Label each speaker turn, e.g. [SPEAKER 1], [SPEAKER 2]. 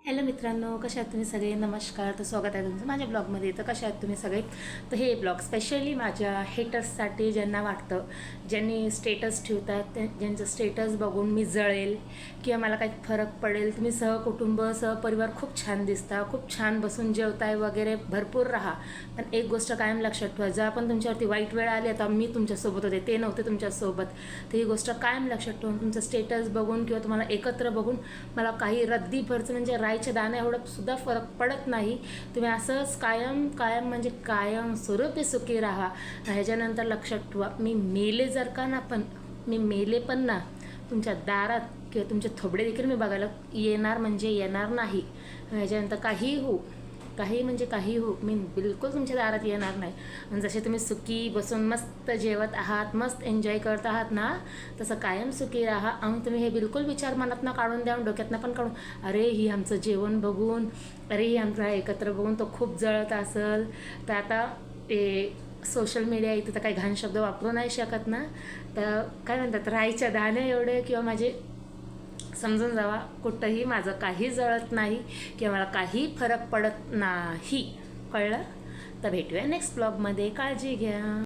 [SPEAKER 1] Hello मित्रांनो, कशा आहात तुम्ही सगळे? नमस्कार. तर स्वागत आहे तुमचं माझ्या ब्लॉगमध्ये. तर कशा आहात तुम्ही सगळे? तर हे ब्लॉग स्पेशली माझ्या हेटर्ससाठी, ज्यांना वाटतं, ज्यांनी स्टेटस ठेवतात, ज्यांचं स्टेटस बघून मी जळेल किंवा मला काही फरक पडेल. तुम्ही सहकुटुंब सहपरिवार खूप छान दिसता, खूप छान बसून जेवताय वगैरे, भरपूर राहा. पण एक गोष्ट कायम लक्षात ठेवा, जर पण तुमच्यावरती वाईट वेळ आली, आता मी तुमच्यासोबत होते, ते नव्हते तुमच्यासोबत, तर ही गोष्ट कायम लक्षात ठेवून तुमचं स्टेटस बघून किंवा तुम्हाला एकत्र बघून मला काही रद्दी भरचं म्हणजे राईच्या दाण्या एवढं सुद्धा फरक पडत नाही. तुम्ही असंच कायम कायम म्हणजे कायम स्वरूपी सुखी राहा. ह्याच्यानंतर लक्षात ठेवा, मी मेले जर का ना, पण मी मेले पण ना तुमच्या दारात किंवा तुमचे थोबडे देखील मी बघायला येणार म्हणजे येणार नाही. ह्याच्यानंतर काही म्हणजे काही हो, मी बिलकुल तुमच्या दारात येणार नाही. आणि जसे तुम्ही सुखी बसून मस्त जेवत आहात, मस्त एन्जॉय करत आहात ना, तसं कायम सुखी राहा. आणि तुम्ही हे बिलकुल विचार मनातनं काढून द्या, डोक्यातनं पण काढून, अरे ही आमचं जेवण बघून, अरे ही आमचा एकत्र बघून तो खूप जळत असेल. तर आता ते सोशल मीडिया इथं तर काही घाण शब्द वापरू नाही शकत ना, तर काय म्हणतात, राईच्या दाण्या एवढे किंवा माझे समजून जावा, कुठंही माझं काही जळत नाही किंवा मला काही फरक पडत नाही. कळलं? तर भेटूया नेक्स्ट ब्लॉगमध्ये. काळजी घ्या.